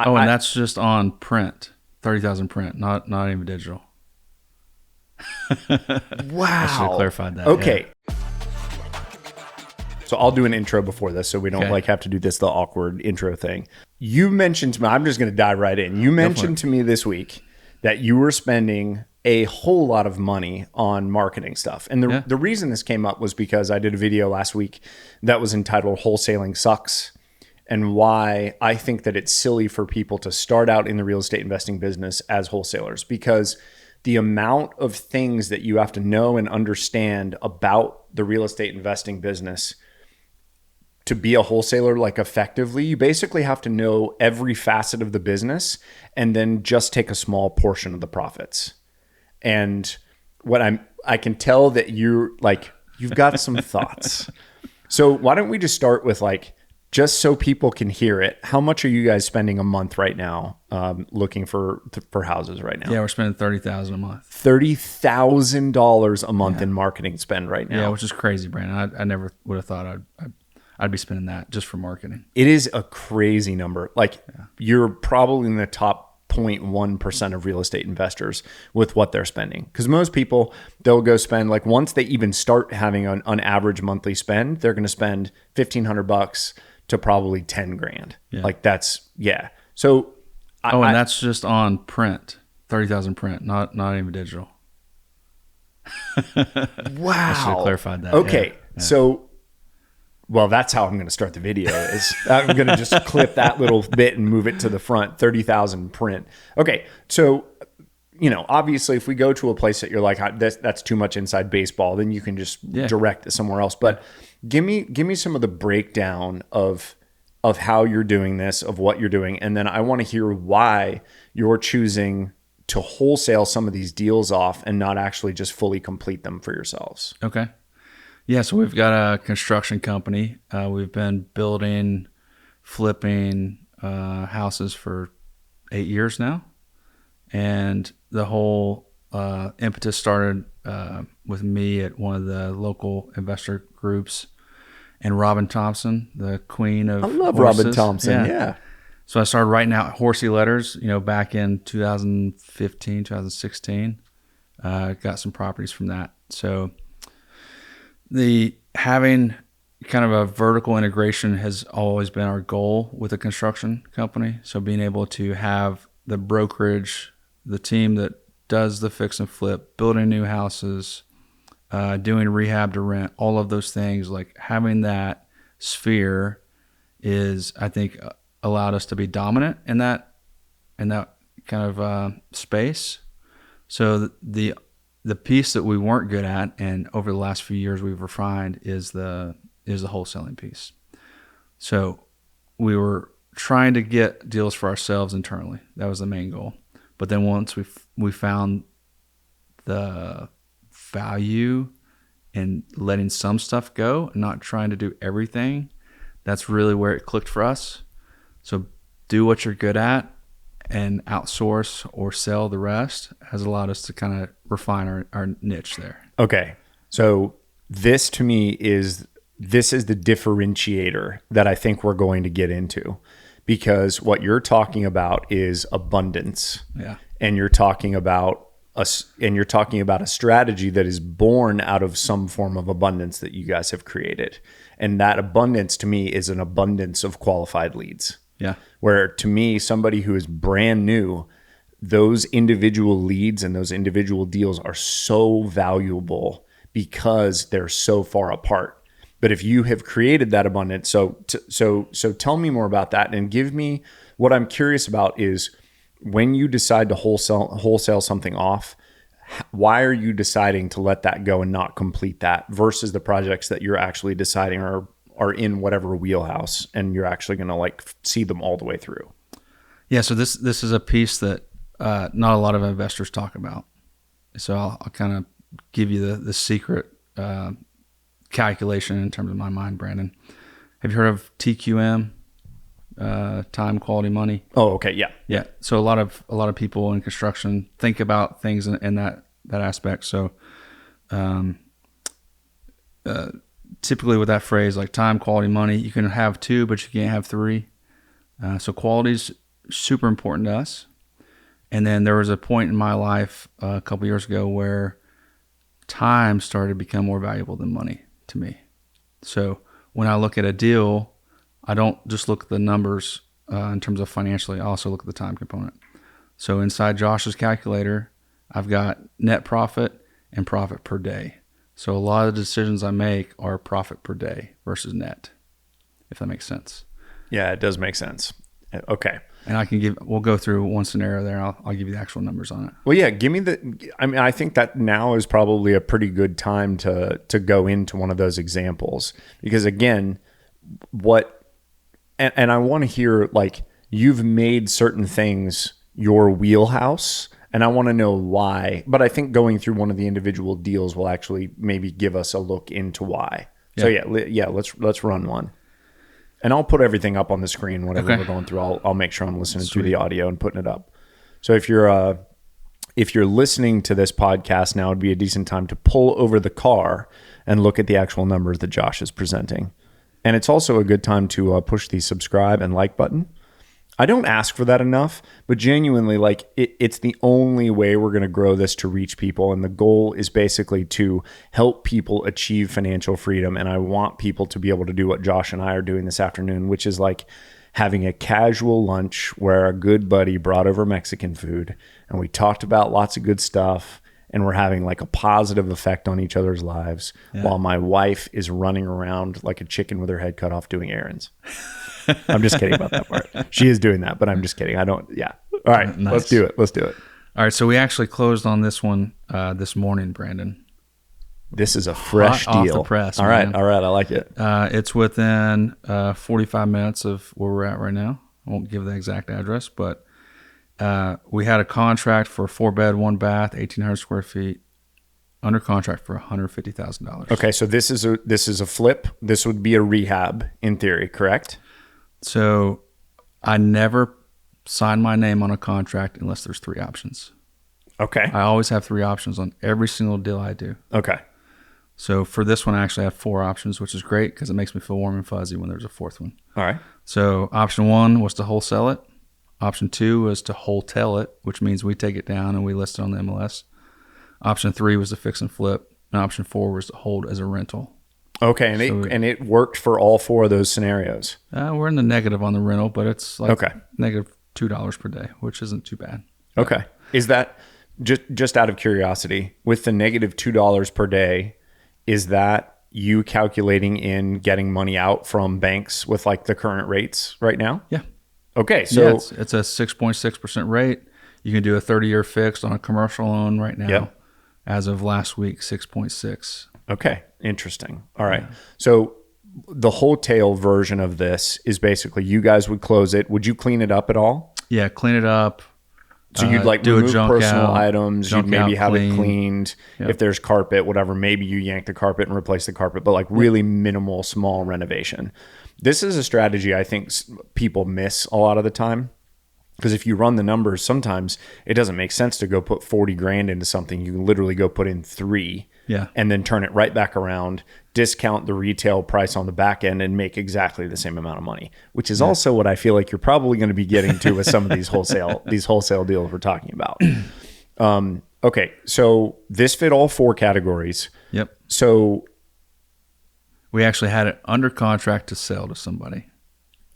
And that's just on print, 30,000 print, not even digital. Wow. I should have clarified that. Okay. Yeah. So I'll do an intro before this so we don't have to do the awkward intro thing. You mentioned to me, I'm just going to dive right in. You mentioned to me this week that you were spending a whole lot of money on marketing stuff. And the reason this came up was because I did a video last week that was entitled Wholesaling Sucks, and why I think that it's silly for people to start out in the real estate investing business as wholesalers, because the amount of things that you have to know and understand about the real estate investing business to be a wholesaler, like effectively, you basically have to know every facet of the business and then just take a small portion of the profits. And I can tell that you've got some thoughts. So why don't we just start with just so people can hear it, how much are you guys spending a month right now looking for houses right now? Yeah, we're spending $30,000 a month. $30,000 a month in marketing spend right now. Yeah, which is crazy, Brandon. I never would have thought I'd be spending that just for marketing. It is a crazy number. You're probably in the top 0.1% of real estate investors with what they're spending. Because most people, they'll go spend, once they even start having an average monthly spend, they're going to spend $1,500 to probably 10 grand. Yeah. So, and that's just on print, 30,000 print, not even digital. Wow. I should have clarified that. Okay. Yeah. So, well, that's how I'm going to start the video. Is I'm going to just clip that little bit and move it to the front. 30,000 print. Okay. So, obviously, if we go to a place that you're like, that's too much inside baseball, then you can just direct it somewhere else. But give me some of the breakdown of how you're doing this, of what you're doing, and then I want to hear why you're choosing to wholesale some of these deals off and not actually just fully complete them for yourselves. Okay. Yeah, so we've got a construction company. We've been building, flipping houses for 8 years now. And the whole impetus started with me at one of the local investor groups, and Robin Thompson, the queen of horses. I love Robin Thompson, yeah. So I started writing out horsey letters, back in 2015, 2016. Got some properties from that. So having kind of a vertical integration has always been our goal with a construction company. So being able to have the brokerage, the team that does the fix and flip, building new houses, doing rehab to rent, all of those things, having that sphere is, I think, allowed us to be dominant in that kind of space. So the piece that we weren't good at, and over the last few years we've refined, is the wholesaling piece. So we were trying to get deals for ourselves internally. That was the main goal. But then once we found the value in letting some stuff go and not trying to do everything, that's really where it clicked for us. So do what you're good at and outsource or sell the rest has allowed us to kind of refine our niche there. Okay. So this to me is the differentiator that I think we're going to get into, because what you're talking about is abundance. Yeah. And you're talking about a strategy that is born out of some form of abundance that you guys have created. And that abundance to me is an abundance of qualified leads. Yeah. Where to me, somebody who is brand new, those individual leads and those individual deals are so valuable because they're so far apart. But if you have created that abundance, so tell me more about that, and give me what I'm curious about is, when you decide to wholesale something off, why are you deciding to let that go and not complete that versus the projects that you're actually deciding are in whatever wheelhouse and you're actually going to see them all the way through? Yeah. So this is a piece that not a lot of investors talk about. So I'll kind of give you the secret calculation in terms of my mind, Brandon. Have you heard of TQM? Time, quality, money. Oh, okay. Yeah. Yeah. So a lot of people in construction think about things in that aspect. So, typically with that phrase, like time, quality, money, you can have two, but you can't have three. So quality's super important to us. And then there was a point in my life a couple years ago where time started to become more valuable than money to me. So when I look at a deal, I don't just look at the numbers in terms of financially. I also look at the time component. So inside Josh's calculator, I've got net profit and profit per day. So a lot of the decisions I make are profit per day versus net, if that makes sense. Yeah, it does make sense. Okay. And we'll go through one scenario there. I'll give you the actual numbers on it. Well, yeah, I think that now is probably a pretty good time to go into one of those examples, because again, and I want to hear, like, you've made certain things your wheelhouse, and I want to know why, but I think going through one of the individual deals will actually maybe give us a look into why. Yeah. So yeah, let's run one. And I'll put everything up on the screen, whatever we're going through. I'll make sure I'm listening through the audio and putting it up. So if you're listening to this podcast now, it'd be a decent time to pull over the car and look at the actual numbers that Josh is presenting. And it's also a good time to push the subscribe and like button. I don't ask for that enough, but genuinely, like, it's the only way we're going to grow this to reach people. And the goal is basically to help people achieve financial freedom. And I want people to be able to do what Josh and I are doing this afternoon, which is like having a casual lunch where a good buddy brought over Mexican food and we talked about lots of good stuff. And we're having like a positive effect on each other's lives while my wife is running around like a chicken with her head cut off doing errands. I'm just kidding about that part. She is doing that, but I'm just kidding. All right, nice. Let's do it. All right, so we actually closed on this one this morning, Brandon. This is a fresh deal. Off the press. All right, I like it. It's within 45 minutes of where we're at right now. I won't give the exact address, but we had a contract for a 4-bed, 1-bath, 1,800 square feet, under contract for $150,000. Okay, so this is a flip. This would be a rehab in theory, correct? So I never sign my name on a contract unless there's 3 options. Okay. I always have 3 options on every single deal I do. Okay. So for this one, I actually have 4 options, which is great because it makes me feel warm and fuzzy when there's a 4th one. All right. So option 1 was to wholesale it. Option 2 was to wholesale it, which means we take it down and we list it on the MLS. Option 3 was to fix and flip. And option 4 was to hold as a rental. Okay, and it worked for all 4 of those scenarios. We're in the negative on the rental, but it's like negative $2 per day, which isn't too bad. Okay. Is that, just out of curiosity, with the negative $2 per day, is that you calculating in getting money out from banks with like the current rates right now? Yeah. Okay, so it's a 6.6% rate. You can do a 30-year fixed on a commercial loan right now. Yep. As of last week, 6.6. Okay, interesting. All right. Yeah. So the wholesale version of this is basically you guys would close it. Would you clean it up at all? Yeah, clean it up. So you'd like do remove personal items. You'd maybe have it cleaned. Yep. If there's carpet, whatever, maybe you yank the carpet and replace the carpet, but like really minimal, small renovation. This is a strategy I think people miss a lot of the time. Because if you run the numbers, sometimes it doesn't make sense to go put 40 grand into something. You can literally go put in 3 and then turn it right back around, discount the retail price on the back end and make exactly the same amount of money, which is also what I feel like you're probably going to be getting to with some of these wholesale deals we're talking about. Okay. So this fit all 4 categories. Yep. So we actually had it under contract to sell to somebody.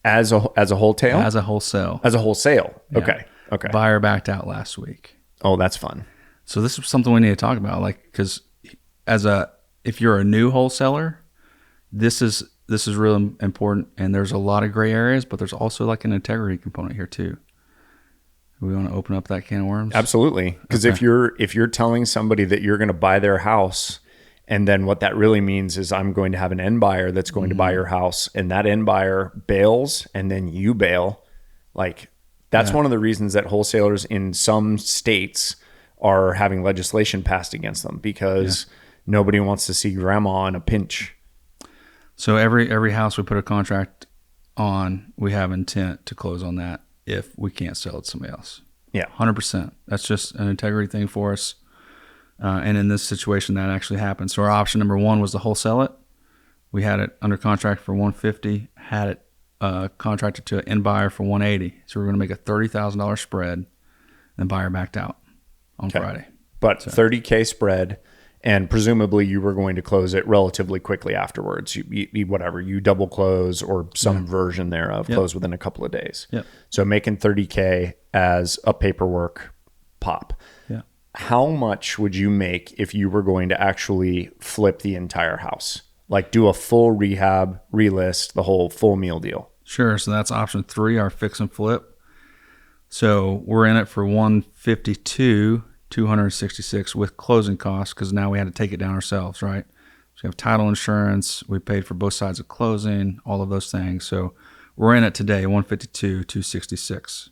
As a wholesale? As a wholesale. As a wholesale. Yeah. Okay. Buyer backed out last week. Oh, that's fun. So this is something we need to talk about, like, because if you're a new wholesaler, this is really important, and there's a lot of gray areas, but there's also like an integrity component here too. We want to open up that can of worms? Absolutely. Because if you're telling somebody that you're going to buy their house, and then what that really means is I'm going to have an end buyer that's going to buy your house, and that end buyer bails and then you bail. Like that's one of the reasons that wholesalers in some states are having legislation passed against them, because nobody wants to see grandma in a pinch. So every house we put a contract on, we have intent to close on that if we can't sell it to somebody else. Yeah. 100%. That's just an integrity thing for us. And in this situation, that actually happened. So our option number 1 was to wholesale it. We had it under contract for $150, had it contracted to an end buyer for 180. So we're going to make a $30,000 spread, and buyer backed out on Friday. But so. $30K spread, and presumably you were going to close it relatively quickly afterwards. You double close or some version thereof, close within a couple of days. Yep. So making $30K as a paperwork pop. Yeah. How much would you make if you were going to actually flip the entire house? Like do a full rehab, relist, the whole full meal deal. Sure. So that's option 3, our fix and flip. So we're in it for 152, 266 with closing costs, because now we had to take it down ourselves, right? So we have title insurance. We paid for both sides of closing, all of those things. So we're in it today, 152, 266.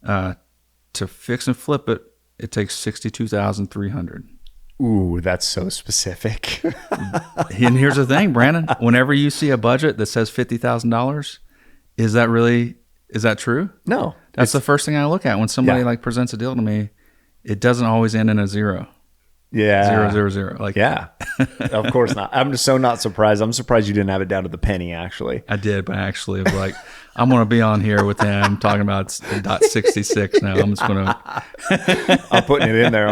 To fix and flip it, it takes 62,300. Ooh, that's so specific. And here's the thing, Brandon. Whenever you see a budget that says $50,000, is that true? No. That's the first thing I look at when somebody like presents a deal to me. It doesn't always end in a 0. Yeah. 000. Like, yeah. Of course not. I'm just so not surprised. I'm surprised you didn't have it down to the penny, actually. I did, but actually, it was like, I'm going to be on here with him talking about .66 now. I'm just going to. I'm putting it in there.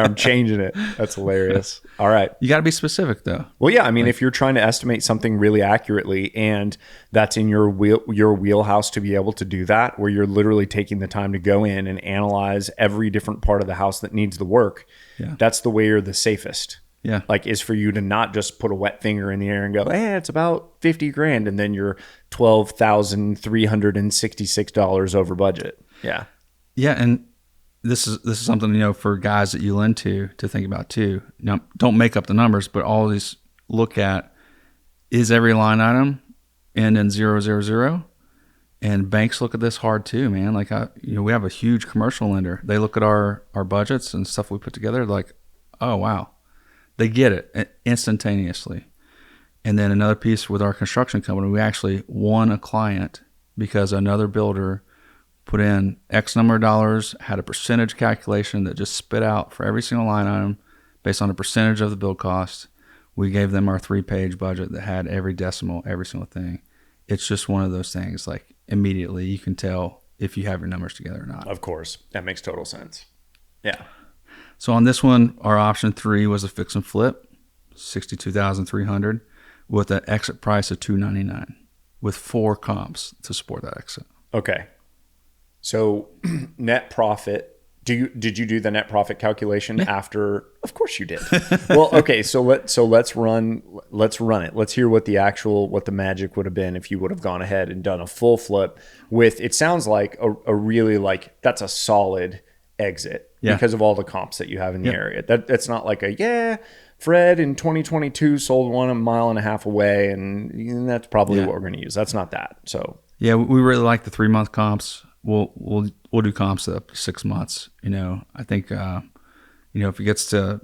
I'm changing it. That's hilarious. All right. You got to be specific, though. Well, yeah. I mean, if you're trying to estimate something really accurately, and that's in your wheelhouse to be able to do that, where you're literally taking the time to go in and analyze every different part of the house that needs the work, that's the way you're the safest. Yeah. Like, is for you to not just put a wet finger in the air and go, hey, it's about 50 grand. And then you're $12,366 over budget. Yeah. Yeah. And this is something, for guys that you lend to think about too. Now, don't make up the numbers, but always look at, is every line item end in 000? And banks look at this hard too, man. Like, we have a huge commercial lender. They look at our budgets and stuff we put together, like, oh, wow. They get it instantaneously. And then another piece with our construction company, we actually won a client because another builder put in X number of dollars, had a percentage calculation that just spit out for every single line item based on a percentage of the build cost. We gave them our 3-page budget that had every decimal, every single thing. It's just one of those things, like immediately you can tell if you have your numbers together or not. Of course. That makes total sense. Yeah. So on this one, our option 3 was a fix and flip, 62,300, with an exit price of 299, with 4 comps to support that exit. Okay. So net profit. Did you do the net profit calculation after? Of course you did. Well, okay. So let's run it. Let's hear what the magic would have been if you would have gone ahead and done a full flip with. It sounds like a really, like, that's a solid exit because of all the comps that you have in the area. That's not like Fred in 2022 sold one a mile and a half away, and that's probably what we're going to use. That's not that. So yeah, we really like the 3-month comps. We'll do comps up to 6 months. I think if it gets to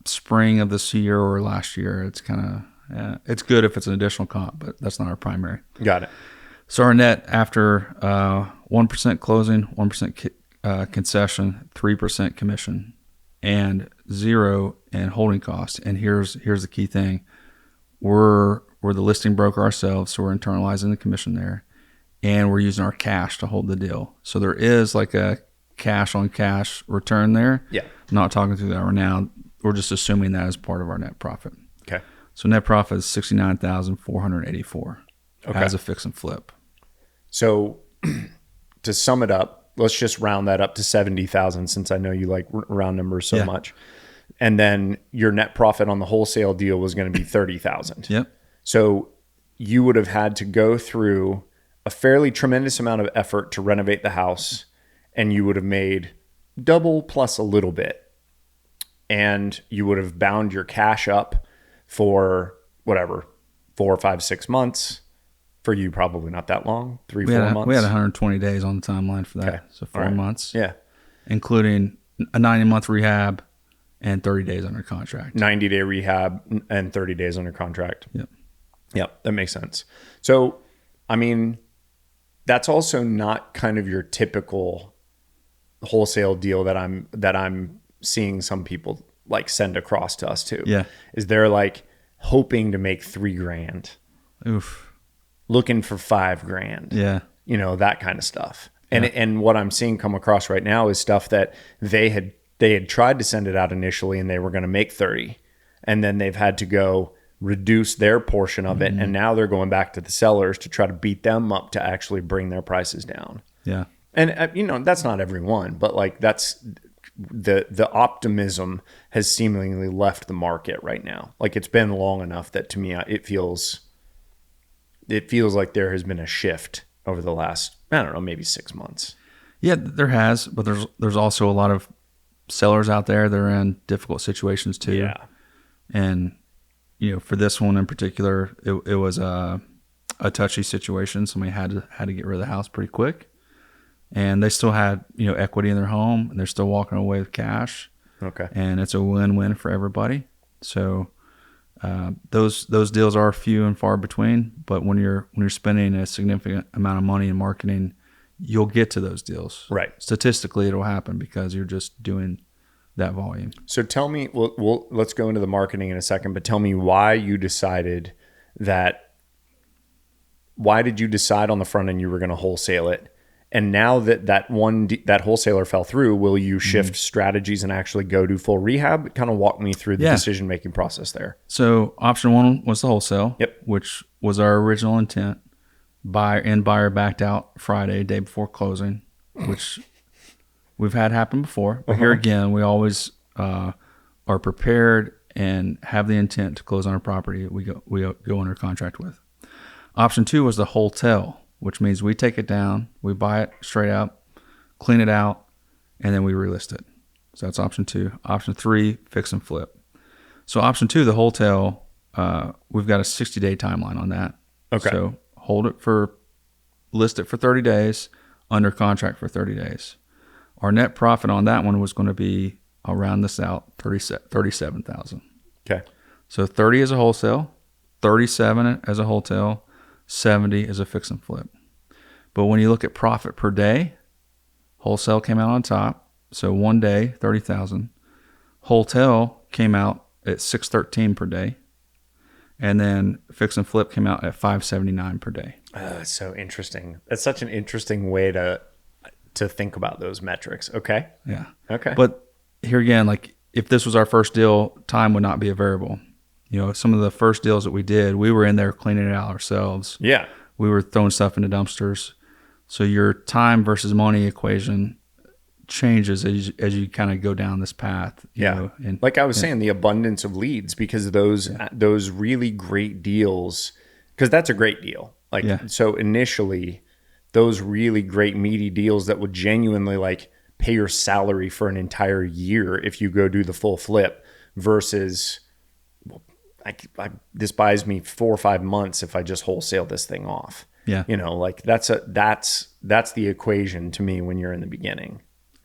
spring of this year or last year, it's kind of it's good if it's an additional comp, but that's not our primary. Got it. So our net after 1% closing, 1% concession, 3% commission, and 0 in holding costs. And here's the key thing: we're the listing broker ourselves, so we're internalizing the commission there, and we're using our cash to hold the deal. So there is like a cash on cash return there. Yeah. I'm not talking through that right now. We're just assuming that as part of our net profit. Okay. So net profit is 69,484 as a fix and flip. So to sum it up, let's just round that up to 70,000, since I know you like round numbers so much. And then your net profit on the wholesale deal was going to be 30,000. Yep. So you would have had to go through a fairly tremendous amount of effort to renovate the house, and you would have made double plus a little bit. And you would have bound your cash up for whatever, 4, 5, 6 months. For you, probably not that long, 4 months. We had 120 days on the timeline for that. Okay. So 4 months. Yeah. Including a 90-month rehab and 30 days under contract. 90-day rehab and 30 days under contract. Yep. Yep. That makes sense. So, I mean, that's also not kind of your typical wholesale deal that I'm seeing some people like send across to us too. Yeah. Is they're like hoping to make $3,000. Oof. looking for $5,000. Yeah. That kind of stuff. And what I'm seeing come across right now is stuff that they had tried to send it out initially and they were going to make 30, and then they've had to go reduce their portion of it, and now they're going back to the sellers to try to beat them up to actually bring their prices down. Yeah. And that's not everyone, but like that's the optimism has seemingly left the market right now. Like it's been long enough that to me it feels like there has been a shift over the last, I don't know, maybe 6 months. Yeah, there has, but there's also a lot of sellers out there that are in difficult situations too. Yeah. And for this one in particular, it was a touchy situation. Somebody had to get rid of the house pretty quick, and they still had equity in their home, and they're still walking away with cash. Okay. And it's a win-win for everybody. So those deals are few and far between. But when you're spending a significant amount of money in marketing, you'll get to those deals. Right. Statistically, it'll happen because you're just doing that volume. So tell me, let's go into the marketing in a second, but tell me why you decided why did you decide on the front end you were going to wholesale it? And now that wholesaler fell through, will you shift strategies and actually go do full rehab? Kind of walk me through the decision-making process there. So option one was the wholesale, Yep. which was our original intent. Buyer backed out Friday, day before closing, which we've had happen before. But here again, we always are prepared and have the intent to close on a property we go under contract with. Option two was the wholesale, which means we take it down, we buy it straight up, clean it out, and then we relist it. So that's option two. Option three, fix and flip. So option two, the wholesale, we've got a 60-day timeline on that. Okay. So list it for 30 days, under contract for 30 days. Our net profit on that one was going to be, I'll round this out, $37,000. Okay. So 30 as a wholesale, 37 as a wholesale, 70 as a fix and flip. But when you look at profit per day, wholesale came out on top. So one day, 30,000. Wholesale came out at 613 per day. And then fix and flip came out at 579 per day. That's so interesting. That's such an interesting way to think about those metrics. Okay. Yeah. Okay. But here again, like if this was our first deal, time would not be a variable. Some of the first deals that we did, we were in there cleaning it out ourselves. Yeah. We were throwing stuff into dumpsters. So your time versus money equation changes as you kind of go down this path. And like I was saying, the abundance of leads, because those really great deals, because that's a great deal. So initially, those really great meaty deals that would genuinely like pay your salary for an entire year if you go do the full flip versus this buys me 4 or 5 months if I just wholesale this thing off. Yeah. That's the equation to me when you're in the beginning.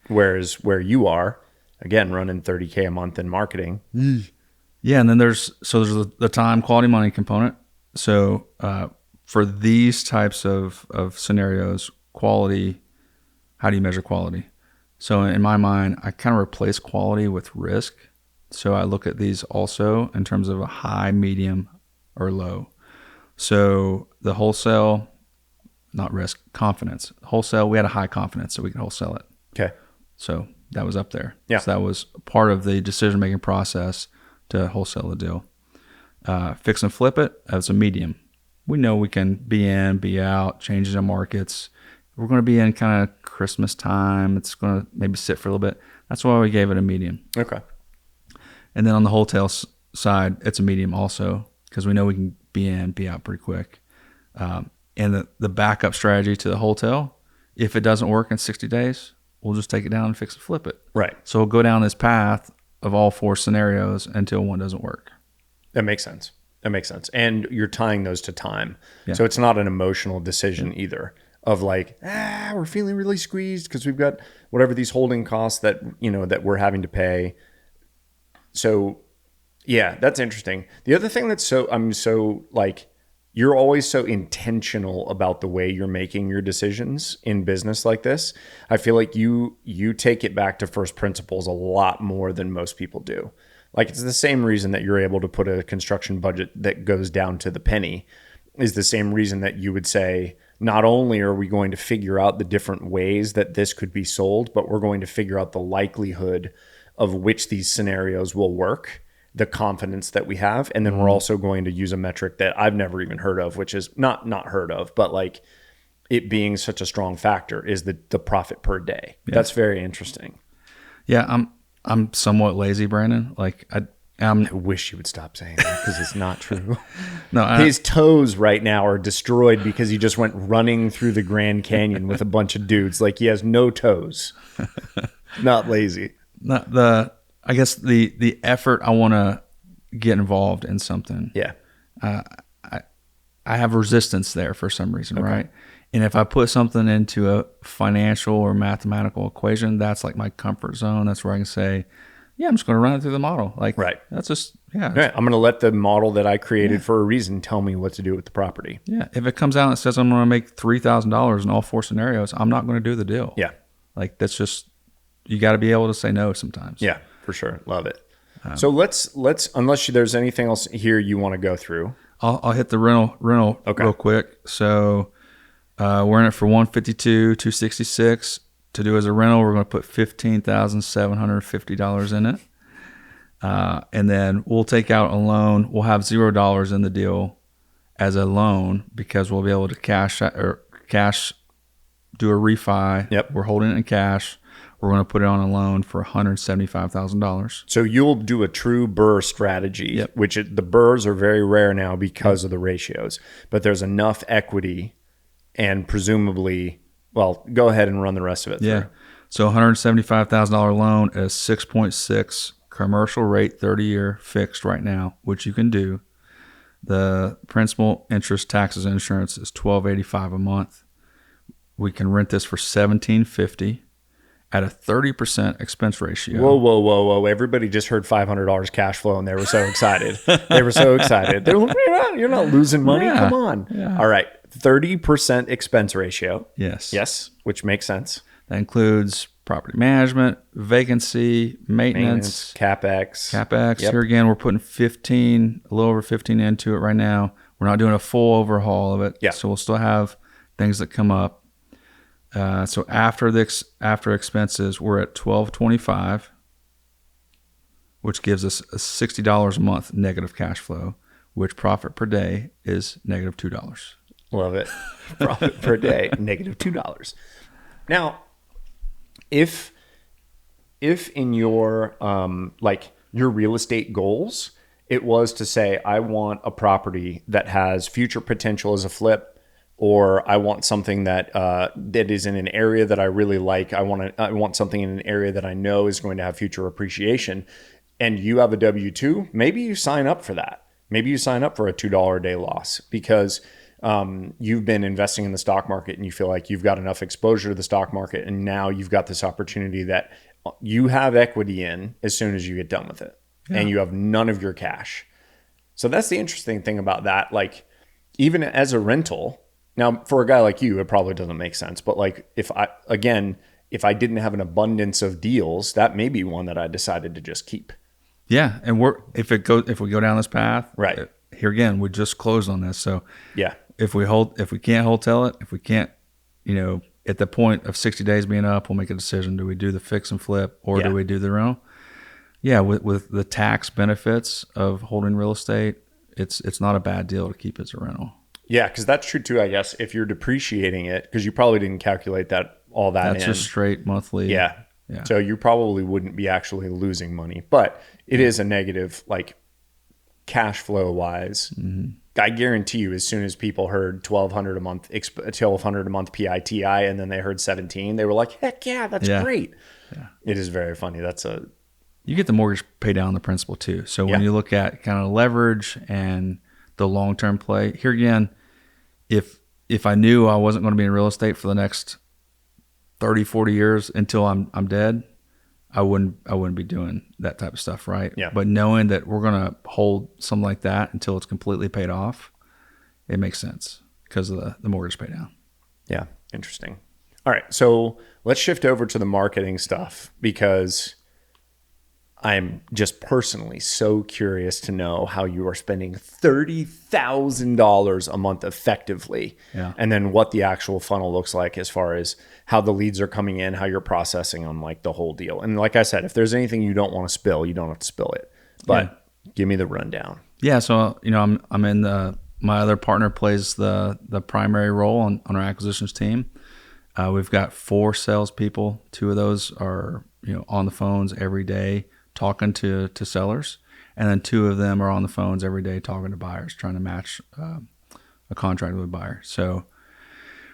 Whereas where you are, again, running $30K a month in marketing. Yeah. And then there's the time, quality, money component. So for these types of scenarios, quality, how do you measure quality? So in my mind, I kind of replace quality with risk. So I look at these also in terms of a high, medium, or low. So the wholesale, not risk, confidence. Wholesale, we had a high confidence so we could wholesale it. Okay. So that was up there. Yeah. So that was part of the decision-making process to wholesale the deal. Fix and flip it as a medium. We know we can be in, be out, changes in markets. We're going to be in kind of Christmas time. It's going to maybe sit for a little bit. That's why we gave it a medium. Okay. And then on the wholesale side, it's a medium also because we know we can be in, be out pretty quick. And the backup strategy to the wholesale, if it doesn't work in 60 days, we'll just take it down and fix and flip it. Right. So we'll go down this path of all 4 scenarios until one doesn't work. That makes sense. And you're tying those to time. Yeah. So it's not an emotional decision either of like, we're feeling really squeezed because we've got whatever these holding costs that, that we're having to pay. So yeah, that's interesting. The other thing that's you're always so intentional about the way you're making your decisions in business like this. I feel like you take it back to first principles a lot more than most people do. Like it's the same reason that you're able to put a construction budget that goes down to the penny is the same reason that you would say, not only are we going to figure out the different ways that this could be sold, but we're going to figure out the likelihood of which these scenarios will work, the confidence that we have. And then we're also going to use a metric that I've never even heard of, which is not heard of, but like it being such a strong factor is the profit per day. Yeah. That's very interesting. Yeah. I'm somewhat lazy, Brandon. Like I wish you would stop saying that because it's not true. No, his toes right now are destroyed because he just went running through the Grand Canyon with a bunch of dudes. Like he has no toes. Not lazy. I guess the effort I want to get involved in something. Yeah. I have resistance there for some reason, okay. Right? And if I put something into a financial or mathematical equation, that's like my comfort zone. That's where I can say, yeah, I'm just going to run it through the model. Like, right. That's just, yeah. Right. I'm going to let the model that I created for a reason tell me what to do with the property. Yeah. If it comes out and it says I'm going to make $3,000 in all 4 scenarios, I'm not going to do the deal. Yeah. Like that's just, you got to be able to say no sometimes. Yeah, for sure. Love it. So let's unless there's anything else here you want to go through. I'll hit the rental real quick. So we're in it for $152, $266. To do as a rental, we're going to put $15,750 in it. And then we'll take out a loan. We'll have $0 in the deal as a loan because we'll be able to cash do a refi. Yep. We're holding it in cash. We're going to put it on a loan for $175,000. So you'll do a true BRRRR strategy, which the BRRRRs are very rare now because of the ratios. But there's enough equity and presumably, well, go ahead and run the rest of it through. Yeah. So $175,000 loan is 6.6 commercial rate, 30-year fixed right now, which you can do. The principal, interest, taxes, and insurance is $1,285 a month. We can rent this for $1,750 at a 30% expense ratio. Whoa. Everybody just heard $500 cash flow and they were so excited. They were so excited. They're like, you're not losing money. Yeah. Come on. Yeah. All right. 30% expense ratio. Yes. Which makes sense. That includes property management, vacancy, maintenance, CapEx. Yep. Here again, we're putting a little over 15 into it right now. We're not doing a full overhaul of it. Yeah. So we'll still have things that come up. So after expenses, we're at $1,225, which gives us a $60 a month negative cash flow, which profit per day is negative $2. Love it. Profit per day, negative $2. Now, if in your your real estate goals, it was to say, I want a property that has future potential as a flip, or I want something that is in an area that I really like. I want something in an area that I know is going to have future appreciation, and you have a W-2, maybe you sign up for that. Maybe you sign up for a $2 a day loss because you've been investing in the stock market and you feel like you've got enough exposure to the stock market, and now you've got this opportunity that you have equity in as soon as you get done with it, and you have none of your cash. So that's the interesting thing about that. Like, even as a rental, now for a guy like you, it probably doesn't make sense, but like if I didn't have an abundance of deals, that may be one that I decided to just keep. Yeah, and if we go down this path, right here again, we just closed on this. So yeah, if we can't wholesale it, if we can't, at the point of 60 days being up, we'll make a decision. Do we do the fix and flip, or do we do the rental? Yeah, with the tax benefits of holding real estate, it's not a bad deal to keep it as a rental. Yeah, because that's true too, I guess. If you're depreciating it, because you probably didn't calculate all that that's just straight monthly. Yeah. So you probably wouldn't be actually losing money, but it is a negative, like cash flow wise. Mm-hmm. I guarantee you, as soon as people heard $1,200 a month PITI, and then they heard 17, they were like, "Heck yeah, that's great." Yeah. It is very funny. You get the mortgage pay down the principal too. So when you look at kind of leverage and the long term play, here again, if I knew I wasn't going to be in real estate for the next 30, 40 years until I'm dead, I wouldn't be doing that type of stuff, right? Yeah. But knowing that we're going to hold something like that until it's completely paid off, it makes sense because of the mortgage pay down. Yeah. Interesting. All right. So let's shift over to the marketing stuff, because I'm just personally so curious to know how you are spending $30,000 a month effectively. Yeah. And then what the actual funnel looks like as far as how the leads are coming in, how you're processing them, like the whole deal. And like I said, if there's anything you don't want to spill, you don't have to spill it. But give me the rundown. Yeah. So, I'm in my other partner plays the primary role on our acquisitions team. We've got 4 salespeople. 2 of those are, on the phones every day talking to sellers. And then 2 of them are on the phones every day talking to buyers, trying to match a contract with a buyer. So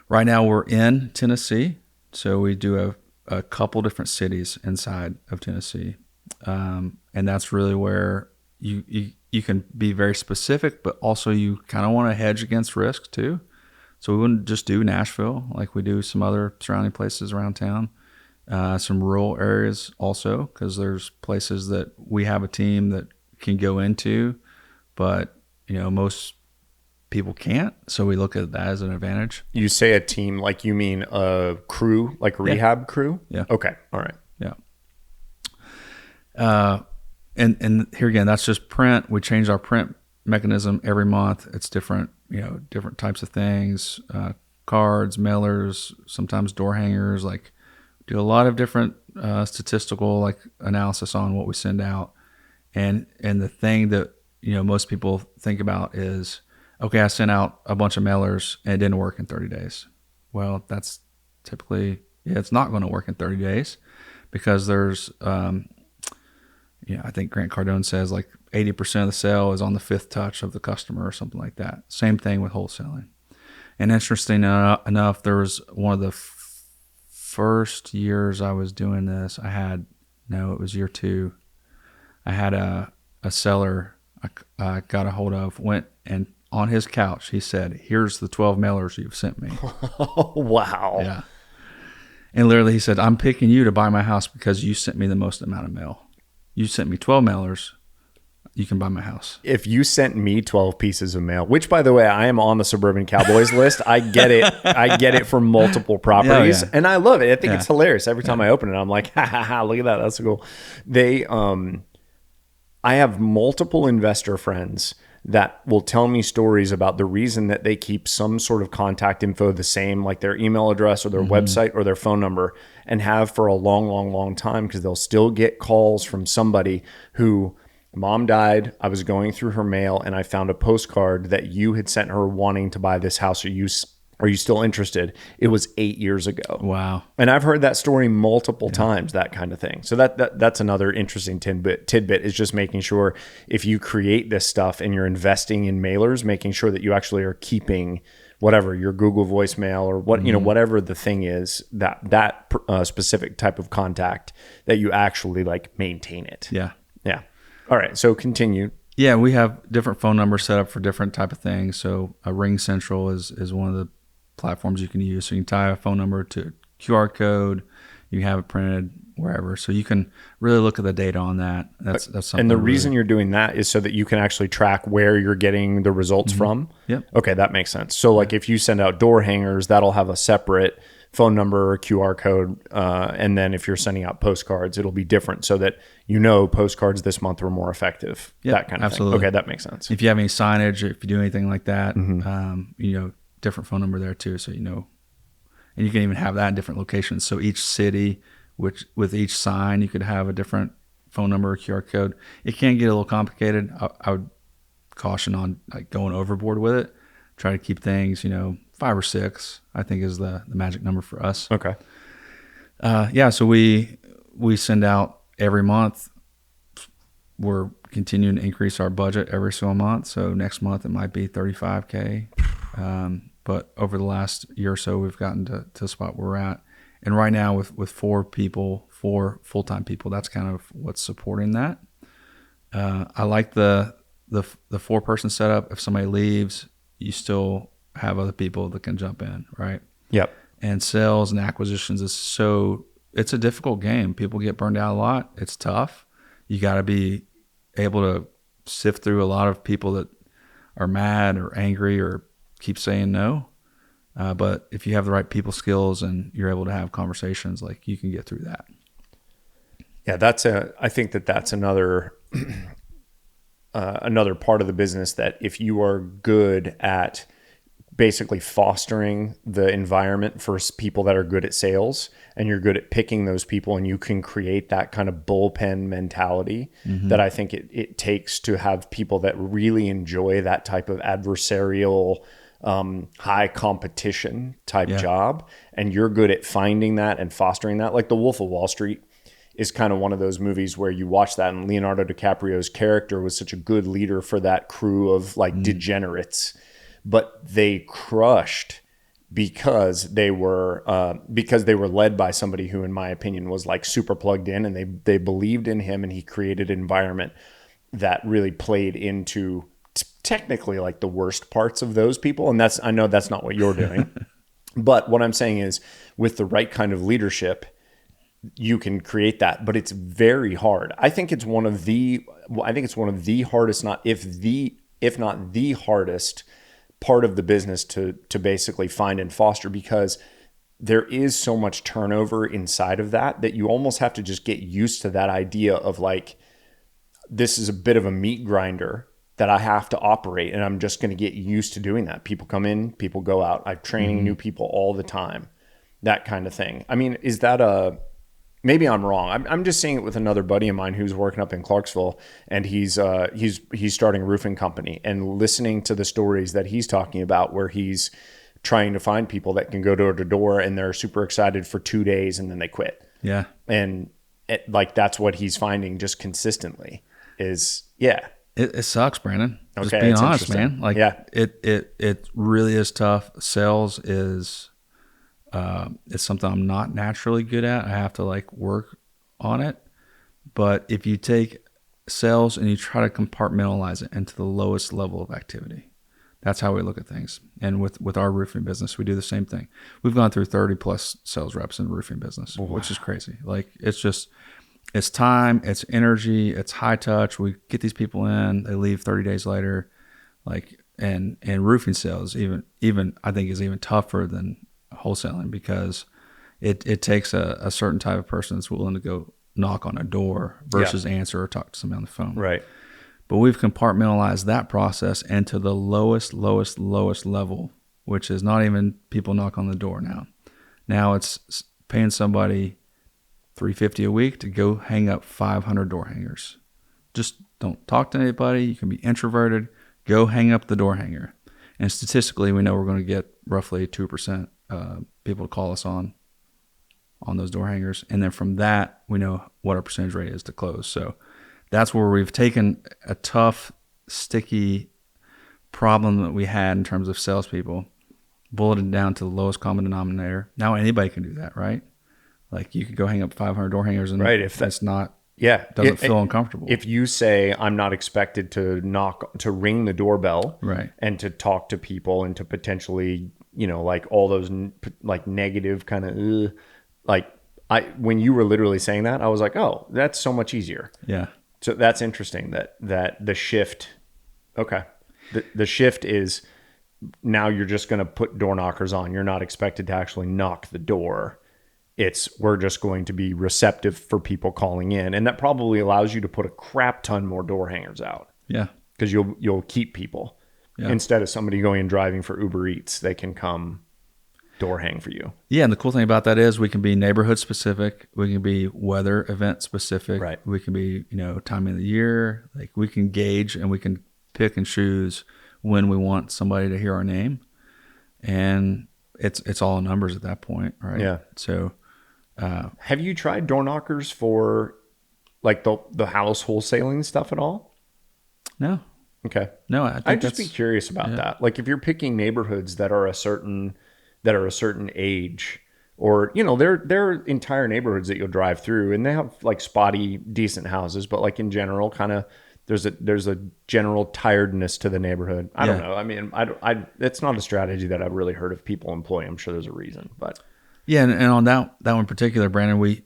right now we're in Tennessee. So we do a couple different cities inside of Tennessee. And that's really where you can be very specific, but also you kind of want to hedge against risk too. So we wouldn't just do Nashville like we do some other surrounding places around town. Some rural areas also, because there's places that we have a team that can go into, but most people can't. So we look at that as an advantage. You say a team, like you mean a crew, like a rehab crew? Yeah. Okay. All right. Yeah. And here again, that's just print. We change our print mechanism every month. It's different, different types of things, cards, mailers, sometimes door hangers, like do a lot of different statistical analysis on what we send out. And the thing that, most people think about is, okay, I sent out a bunch of mailers and it didn't work in 30 days. Well, that's typically, it's not going to work in 30 days because there's, I think Grant Cardone says 80% of the sale is on the 5th touch of the customer or something like that. Same thing with wholesaling. And interesting enough, there was one of the first years I was doing this, it was year 2. I had a seller I got a hold of, went and on his couch, he said, "Here's the 12 mailers you've sent me." Oh, wow. Yeah. And literally he said, "I'm picking you to buy my house because you sent me the most amount of mail. You sent me 12 mailers. You can buy my house." If you sent me 12 pieces of mail, which by the way, I am on the Suburban Cowboys list. I get it. I get it for multiple properties and I love it. I think it's hilarious. Every time I open it, I'm like, ha ha ha, look at that. That's so cool. I have multiple investor friends that will tell me stories about the reason that they keep some sort of contact info the same, like their email address or their website or their phone number, and have for a long, long, long time, because they'll still get calls from somebody who, mom died, I was going through her mail and I found a postcard that you had sent her wanting to buy this house. Are you still interested? It was 8 years ago. Wow. And I've heard that story multiple times, that kind of thing. So that's another interesting tidbit is just making sure if you create this stuff and you're investing in mailers, making sure that you actually are keeping whatever your Google voicemail or whatever the thing is, that specific type of contact, that you actually maintain it. Yeah. Yeah. All right. So continue. Yeah, we have different phone numbers set up for different type of things. So a Ring Central is one of the platforms you can use. So you can tie a phone number to a QR code. You have it printed wherever. So you can really look at the data on that. That's something. And the reason you're doing that is so that you can actually track where you're getting the results from. Yep. Okay, that makes sense. So if you send out door hangers, that'll have a separate phone number or QR code. And then if you're sending out postcards, it'll be different so that postcards this month were more effective. Yep, that kind of absolutely. thing. Okay, that makes sense. If you have any signage, if you do anything like that, different phone number there too. So, and you can even have that in different locations. So each city, with each sign, you could have a different phone number or QR code. It can get a little complicated. I would caution on going overboard with it. Try to keep things, 5 or 6, I think is the magic number for us. Okay. So we send out every month. We're continuing to increase our budget every single month. So next month it might be $35K. But over the last year or so, we've gotten to the spot where we're at. And right now with 4 full-time people, that's kind of what's supporting that. I like the 4-person setup. If somebody leaves, you still have other people that can jump in, right? Yep. And sales and acquisitions it's a difficult game. People get burned out a lot. It's tough. You got to be able to sift through a lot of people that are mad or angry or keep saying no. But if you have the right people skills and you're able to have conversations, you can get through that. Yeah, I think that's another another part of the business that if you are good at basically fostering the environment for people that are good at sales, and you're good at picking those people, and you can create that kind of bullpen mentality that I think it takes to have people that really enjoy that type of adversarial, high competition type job. And you're good at finding that and fostering that. Like The Wolf of Wall Street is kind of one of those movies where you watch that, and Leonardo DiCaprio's character was such a good leader for that crew of like degenerates, but they crushed because they were led by somebody who, in my opinion, was like super plugged in, and they believed in him, and he created an environment that really played into technically like the worst parts of those people. And I know that's not what you're doing, but what I'm saying is, with the right kind of leadership, you can create that, but it's very hard. I think it's one of the hardest, if not the hardest part of the business to basically find and foster, because there is so much turnover inside of that you almost have to just get used to that idea of like, this is a bit of a meat grinder that I have to operate, and I'm just going to get used to doing that. People come in, people go out. I'm training new people all the time, that kind of thing. I mean, is that maybe I'm wrong. I'm just seeing it with another buddy of mine who's working up in Clarksville, and he's starting a roofing company, and listening to the stories that he's talking about, where he's trying to find people that can go door to door, and they're super excited for 2 days and then they quit. Yeah. And like, that's what he's finding just consistently is, yeah. It sucks, Brandon. Okay, Just being honest, man. Like, yeah. It really is tough. Sales is, it's something I'm not naturally good at. I have to like work on it. But if you take sales and you try to compartmentalize it into the lowest level of activity, that's how we look at things. And with our roofing business, we do the same thing. We've gone through 30 plus sales reps in the roofing business, which is crazy. Like, it's time, it's energy, it's high touch. We get these people in, they leave 30 days later. Like, and roofing sales even I think is even tougher than wholesaling, because it takes a certain type of person that's willing to go knock on a door versus answer or talk to somebody on the phone. Right. But we've compartmentalized that process into the lowest level, which is not even people knock on the door now. Now it's paying somebody $350 a week to go hang up 500 door hangers. Just don't talk to anybody. You can be introverted. Go hang up the door hanger. And statistically, we know we're going to get roughly 2% people to call us on those door hangers. And then from that, we know what our percentage rate is to close. So that's where we've taken a tough, sticky problem that we had in terms of salespeople, bulleted down to the lowest common denominator. Now anybody can do that, right? Like, you could go hang up 500 door hangers, and right, if that's not, doesn't feel uncomfortable. If you say, I'm not expected to ring the doorbell, right, and to talk to people, and to potentially, like all those like negative kind of when you were literally saying that, I was like, oh, that's so much easier. Yeah. So that's interesting that the shift. Okay. The shift is, now you're just going to put door knockers on. You're not expected to actually knock the door. We're just going to be receptive for people calling in. And that probably allows you to put a crap ton more door hangers out. Yeah. Because you'll keep people. Yeah. Instead of somebody going and driving for Uber Eats, they can come door hang for you. Yeah. And the cool thing about that is we can be neighborhood specific. We can be weather event specific. Right. We can be, time of the year. Like, we can gauge and we can pick and choose when we want somebody to hear our name. And it's all numbers at that point. Right. Yeah. So, have you tried door knockers for like the house wholesaling stuff at all? No. Okay. No, I'd just be curious about that. Like, if you're picking neighborhoods that are a certain age, or there are entire neighborhoods that you'll drive through, and they have like spotty, decent houses, but like in general, kind of there's a general tiredness to the neighborhood. I don't know. I mean, it's not a strategy that I've really heard of people employ. I'm sure there's a reason, but. Yeah, and on that one in particular, Brandon, we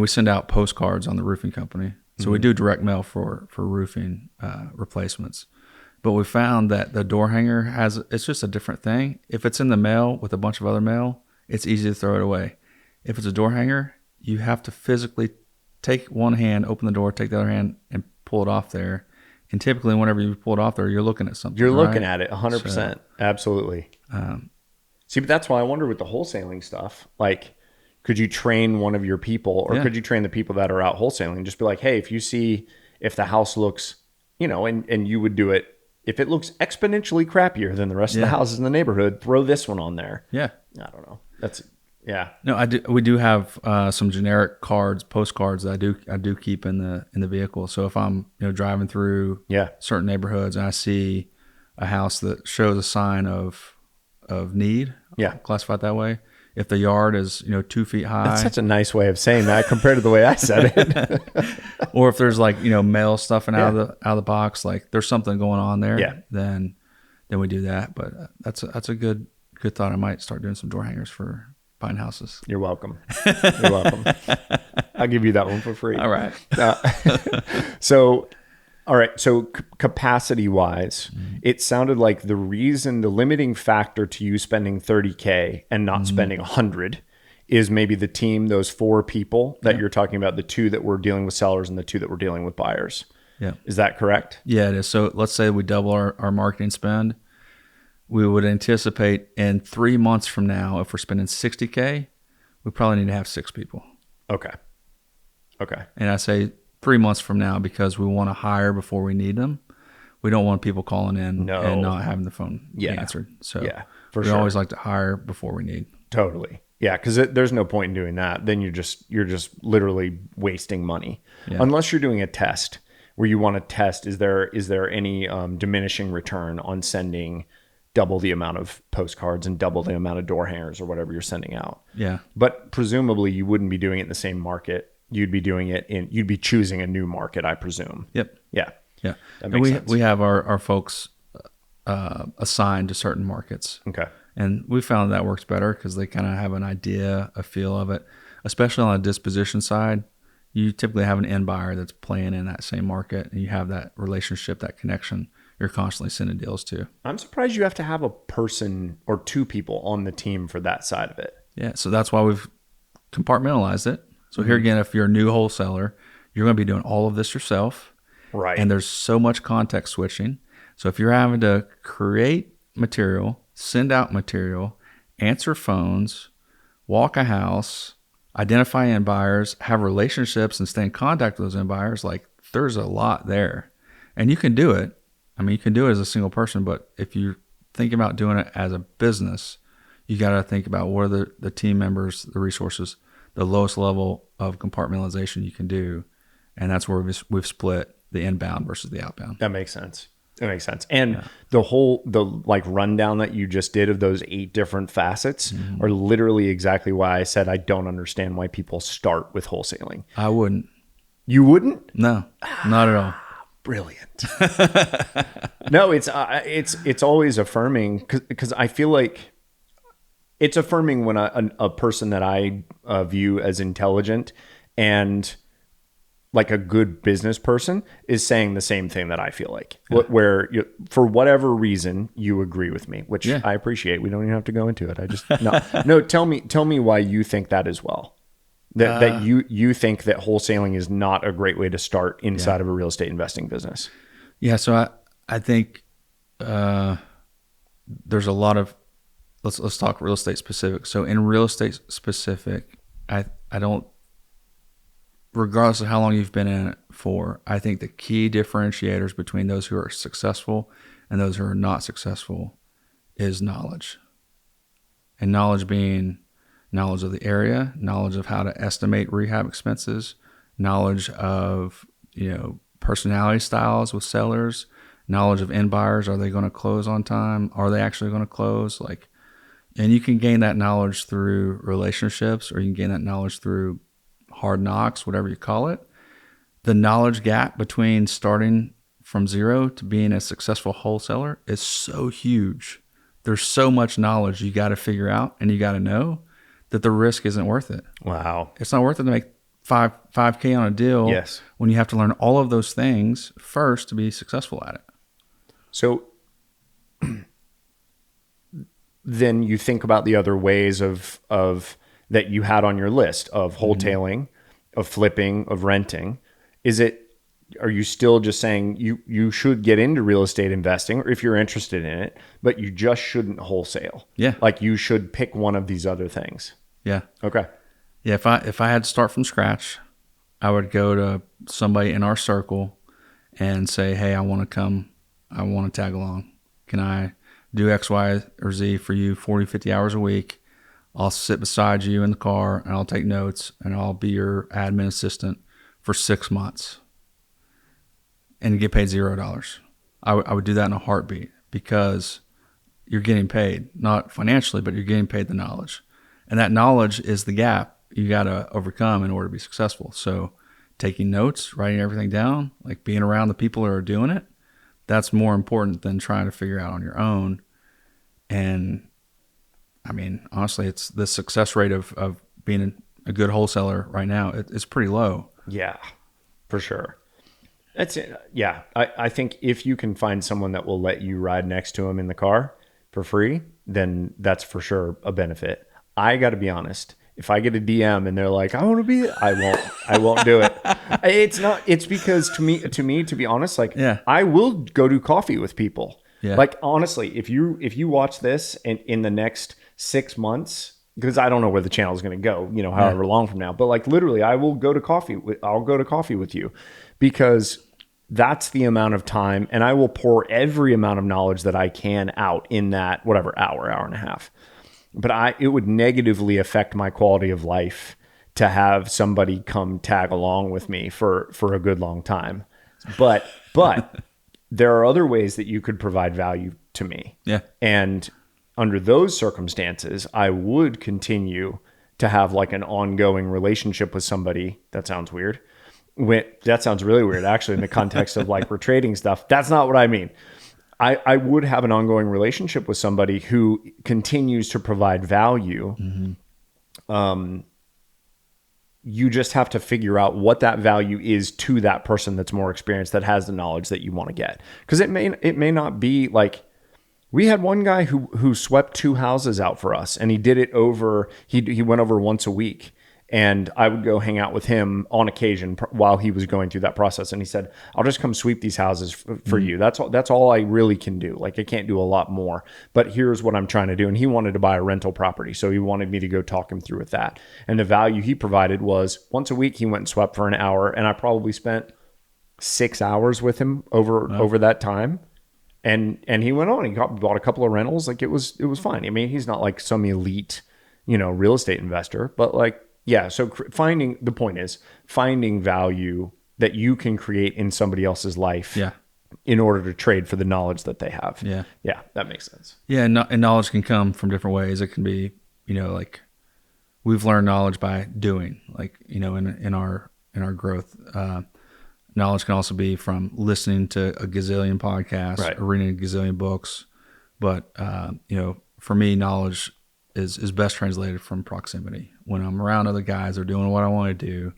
send out postcards on the roofing company. So we do direct mail for roofing replacements. But we found that the door hanger it's just a different thing. If it's in the mail with a bunch of other mail, it's easy to throw it away. If it's a door hanger, you have to physically take one hand, open the door, take the other hand, and pull it off there. And typically, whenever you pull it off there, you're looking at something. You're right? looking at it 100%. So, absolutely. See, but that's why I wonder with the wholesaling stuff, like, could you train one of your people, or could you train the people that are out wholesaling and just be like, hey, if you see, if the house looks, you know, and you would do it, if it looks exponentially crappier than the rest of the houses in the neighborhood, throw this one on there. Yeah. I don't know. That's, yeah. No, we do have some generic cards, postcards that I do keep in the vehicle. So if I'm, you know, driving through certain neighborhoods and I see a house that shows a sign of need, classified that way. If the yard is, you know, 2 feet high. That's such a nice way of saying that compared to the way I said it. Or if there's like, you know, mail stuffing out of the box, like there's something going on there, then we do that. But that's a good thought. I might start doing some door hangers for buying houses. You're welcome. You're welcome. I'll give you that one for free. All right. So, all right. So capacity wise, it sounded like the limiting factor to you spending $30K and not spending $100 is maybe the team, those 4 people that you're talking about, the 2 that were dealing with sellers and the 2 that were dealing with buyers. Yeah. Is that correct? Yeah, it is. So let's say we double our marketing spend. We would anticipate in 3 months from now, if we're spending $60K, we probably need to have 6 people. Okay. And I say 3 months from now because we want to hire before we need them. We don't want people calling in and not having the phone answered. So we always like to hire before we need. Totally. Yeah, because there's no point in doing that. Then you're just literally wasting money. Yeah. Unless you're doing a test where you want to test, is there any diminishing return on sending double the amount of postcards and double the amount of door hangers or whatever you're sending out? Yeah. But presumably you wouldn't be doing it in the same market. You'd be choosing a new market, I presume. Yep. Yeah. Yeah. That makes sense. We have our folks assigned to certain markets. Okay. And we found that works better because they kind of have an idea, a feel of it, especially on a disposition side. You typically have an end buyer that's playing in that same market, and you have that relationship, that connection you're constantly sending deals to. I'm surprised you have to have a person or 2 people on the team for that side of it. Yeah. So that's why we've compartmentalized it. So here again, if you're a new wholesaler, you're going to be doing all of this yourself. Right. And there's so much context switching. So if you're having to create material, send out material, answer phones, walk a house, identify end buyers, have relationships and stay in contact with those end buyers, like there's a lot there. And you can do it. I mean, you can do it as a single person, but if you're thinking about doing it as a business, you got to think about what are the team members, the resources, the lowest level of compartmentalization you can do. And that's where we've split the inbound versus the outbound. That makes sense. And the like rundown that you just did of those 8 different facets are literally exactly why I said I don't understand why people start with wholesaling. I wouldn't. You wouldn't? No, not at all. Brilliant. No, it's always affirming because I feel like it's affirming when a person that I view as intelligent and like a good business person is saying the same thing that I feel like, where for whatever reason you agree with me, which I appreciate. We don't even have to go into it. I just no. Tell me why you think that as well. That you think that wholesaling is not a great way to start inside of a real estate investing business. Yeah. So I think there's a lot of let's talk real estate specific. So in real estate specific, I don't. Regardless of how long you've been in it for, I think the key differentiators between those who are successful and those who are not successful is knowledge. And knowledge being knowledge of the area, knowledge of how to estimate rehab expenses, knowledge of, personality styles with sellers, knowledge of end buyers. Are they going to close on time? Are they actually going to close? And you can gain that knowledge through relationships, or you can gain that knowledge through hard knocks, whatever you call it. The knowledge gap between starting from zero to being a successful wholesaler is so huge. There's so much knowledge you got to figure out and you got to know that the risk isn't worth it. Wow. It's not worth it to make $5K on a deal when you have to learn all of those things first to be successful at it. So then you think about the other ways of that you had on your list of wholesaling of flipping, of renting, are you still just saying you should get into real estate investing, or if you're interested in it, but you just shouldn't wholesale? Yeah. Like you should pick one of these other things. Yeah. Okay. Yeah. If I had to start from scratch, I would go to somebody in our circle and say, hey, I want to come. I want to tag along. Can I do X, Y, or Z for you 40, 50 hours a week? I'll sit beside you in the car and I'll take notes and I'll be your admin assistant for 6 months and get paid $0. I would do that in a heartbeat because you're getting paid, not financially, but you're getting paid the knowledge. And that knowledge is the gap you got to overcome in order to be successful. So taking notes, writing everything down, like being around the people that are doing it, that's more important than trying to figure out on your own. And I mean, honestly, it's the success rate of being a good wholesaler right now. It's pretty low. Yeah, for sure. That's it. Yeah. I think if you can find someone that will let you ride next to them in the car for free, then that's for sure a benefit. I got to be honest. If I get a DM and they're like, I want to be, I won't do it. It's because to me, to be honest, like, yeah. I will go do coffee with people. Yeah. Like, honestly, if you watch this and in the next 6 months, because I don't know where the channel is going to go, however long from now, but like literally I'll go to coffee with you, because that's the amount of time, and I will pour every amount of knowledge that I can out in that whatever hour and a half. But it would negatively affect my quality of life to have somebody come tag along with me for a good long time. But there are other ways that you could provide value to me. Yeah. And under those circumstances, I would continue to have like an ongoing relationship with somebody. That sounds weird. That sounds really weird, actually, in the context of like we're trading stuff. That's not what I mean. I would have an ongoing relationship with somebody who continues to provide value. Mm-hmm. You just have to figure out what that value is to that person that's more experienced, that has the knowledge that you want to get. Because it may not be like, we had one guy who swept 2 houses out for us, and he did it over. He went over once a week. And I would go hang out with him on occasion while he was going through that process. And he said, I'll just come sweep these houses for you. That's all I really can do. Like, I can't do a lot more, but here's what I'm trying to do. And he wanted to buy a rental property. So he wanted me to go talk him through with that. And the value he provided was once a week, he went and swept for an hour. And I probably spent 6 hours with him over that time. And he went on, he bought a couple of rentals. Like, it was fine. I mean, he's not like some elite, real estate investor, but like, yeah. So the point is finding value that you can create in somebody else's life, yeah, in order to trade for the knowledge that they have. Yeah. Yeah. That makes sense. Yeah. And knowledge can come from different ways. It can be, like we've learned knowledge by doing, like, in our growth. Knowledge can also be from listening to a gazillion podcasts, right, or reading a gazillion books. But, for me, knowledge is best translated from proximity. When I'm around other guys that are doing what I want to do,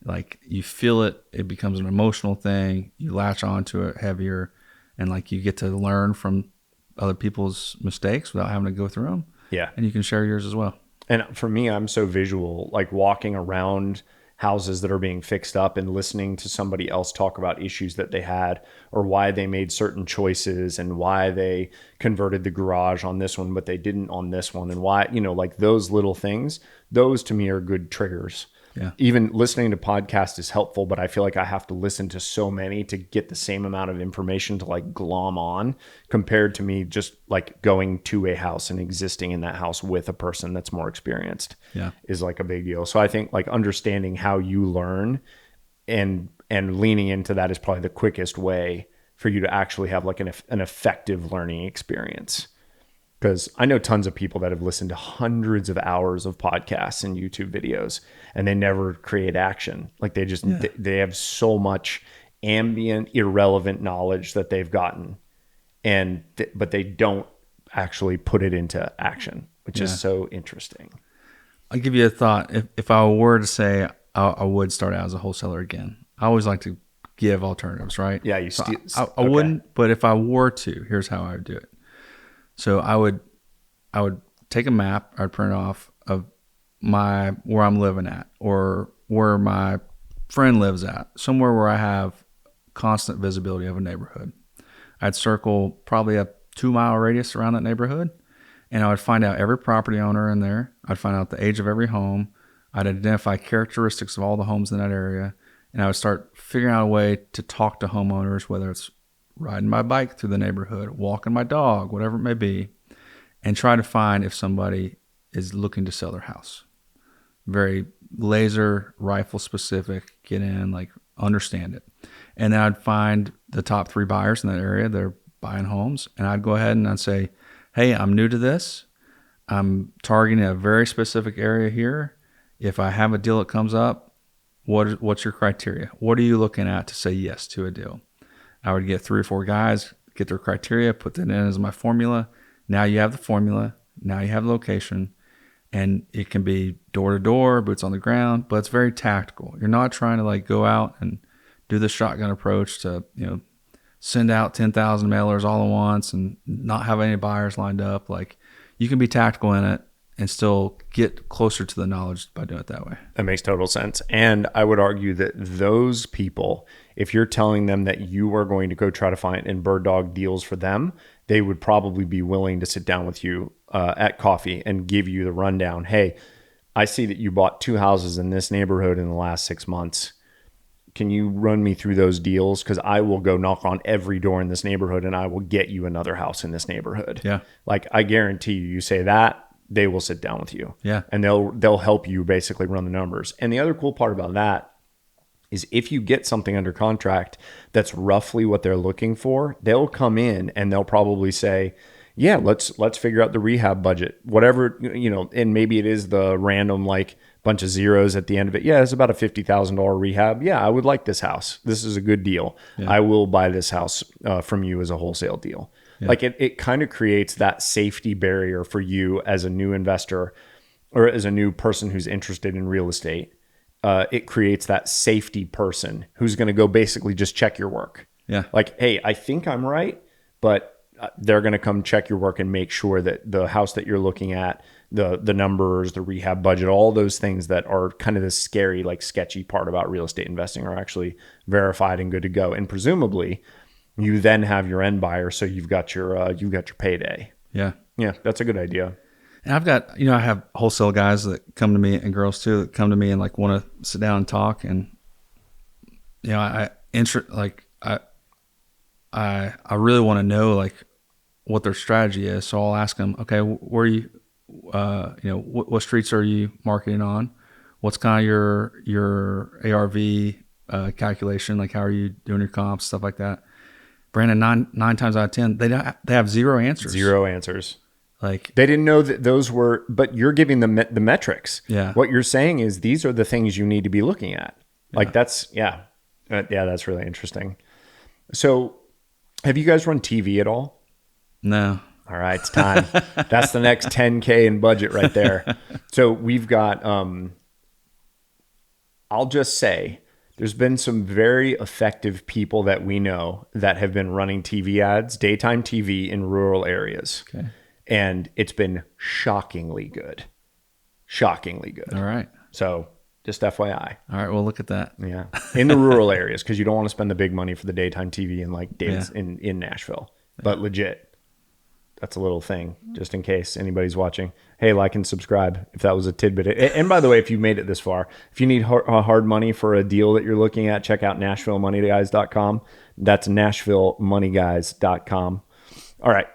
like, you feel it, it becomes an emotional thing. You latch onto it heavier, and like you get to learn from other people's mistakes without having to go through them. Yeah. And you can share yours as well. And for me, I'm so visual, like walking around houses that are being fixed up and listening to somebody else talk about issues that they had, or why they made certain choices, and why they converted the garage on this one but they didn't on this one, and why, like those little things, those to me are good triggers. Yeah. Even listening to podcasts is helpful, but I feel like I have to listen to so many to get the same amount of information to like glom on, compared to me just like going to a house and existing in that house with a person that's more experienced. Yeah. Is like a big deal. So I think like understanding how you learn and leaning into that is probably the quickest way for you to actually have like an effective learning experience. Because I know tons of people that have listened to hundreds of hours of podcasts and YouTube videos, and they never create action. Like they just, they have so much ambient, irrelevant knowledge that they've gotten, but they don't actually put it into action, which is so interesting. I'll give you a thought. If I were to say I would start out as a wholesaler again, I always like to give alternatives, right? Yeah, I wouldn't, but if I were to, here's how I would do it. So I would take a map, I'd print it off of where I'm living at, or where my friend lives at, somewhere where I have constant visibility of a neighborhood. I'd circle probably a 2-mile radius around that neighborhood, and I would find out every property owner in there. I'd find out the age of every home. I'd identify characteristics of all the homes in that area, and I would start figuring out a way to talk to homeowners, whether it's riding my bike through the neighborhood, walking my dog, whatever it may be, and try to find if somebody is looking to sell their house. Very laser rifle specific, get in, like understand it. And then I'd find the top 3 buyers in that area. They're buying homes, and I'd go ahead and I'd say, hey, I'm new to this. I'm targeting a very specific area here. If I have a deal that comes up, what's your criteria? What are you looking at to say yes to a deal? I would get 3 or 4 guys, get their criteria, put that in as my formula. Now you have the formula. Now you have the location. And it can be door to door, boots on the ground, but it's very tactical. You're not trying to like go out and do the shotgun approach to, send out 10,000 mailers all at once and not have any buyers lined up. Like, you can be tactical in it and still get closer to the knowledge by doing it that way. That makes total sense. And I would argue that those people, if you're telling them that you are going to go try to find and bird dog deals for them, they would probably be willing to sit down with you at coffee and give you the rundown. Hey, I see that you bought 2 houses in this neighborhood in the last 6 months. Can you run me through those deals? Because I will go knock on every door in this neighborhood and I will get you another house in this neighborhood. Yeah. Like, I guarantee you say that, they will sit down with you. Yeah. And they'll help you basically run the numbers. And the other cool part about that is if you get something under contract that's roughly what they're looking for, they'll come in and they'll probably say, yeah, let's figure out the rehab budget, whatever, and maybe it is the random like bunch of zeros at the end of it. Yeah, it's about a $50,000 rehab. Yeah, I would like this house. This is a good deal. Yeah. I will buy this house from you as a wholesale deal. Yeah. Like it kind of creates that safety barrier for you as a new investor or as a new person who's interested in real estate. It creates that safety person who's going to go basically just check your work. Yeah. Like, hey, I think I'm right, but they're going to come check your work and make sure that the house that you're looking at, the numbers, the rehab budget, all those things that are kind of the scary, like sketchy part about real estate investing are actually verified and good to go. And presumably you then have your end buyer. So you've got your payday. Yeah. Yeah. That's a good idea. And I've got, I have wholesale guys that come to me and girls too, that come to me and like want to sit down and talk. And, I really want to know like what their strategy is. So I'll ask them, okay, where are you, what streets are you marketing on? What's kind of your ARV calculation? Like, how are you doing your comps, stuff like that? Brandon, nine times out of 10, they have 0 answers. 0 answers. Like, they didn't know that those were, but you're giving them the metrics. Yeah. What you're saying is these are the things you need to be looking at. Like that's really interesting. So have you guys run TV at all? No. All right, it's time. That's the next 10K in budget right there. So we've got, I'll just say, there's been some very effective people that we know that have been running TV ads, daytime TV in rural areas. Okay. And it's been shockingly good. Shockingly good. All right. So just FYI. All right, well, look at that. Yeah. In the rural areas, because you don't want to spend the big money for the daytime TV in like in Nashville. Yeah. But legit. That's a little thing, just in case anybody's watching. Hey, like and subscribe if that was a tidbit. And by the way, if you made it this far, if you need hard money for a deal that you're looking at, check out NashvilleMoneyGuys.com. That's NashvilleMoneyGuys.com. All right.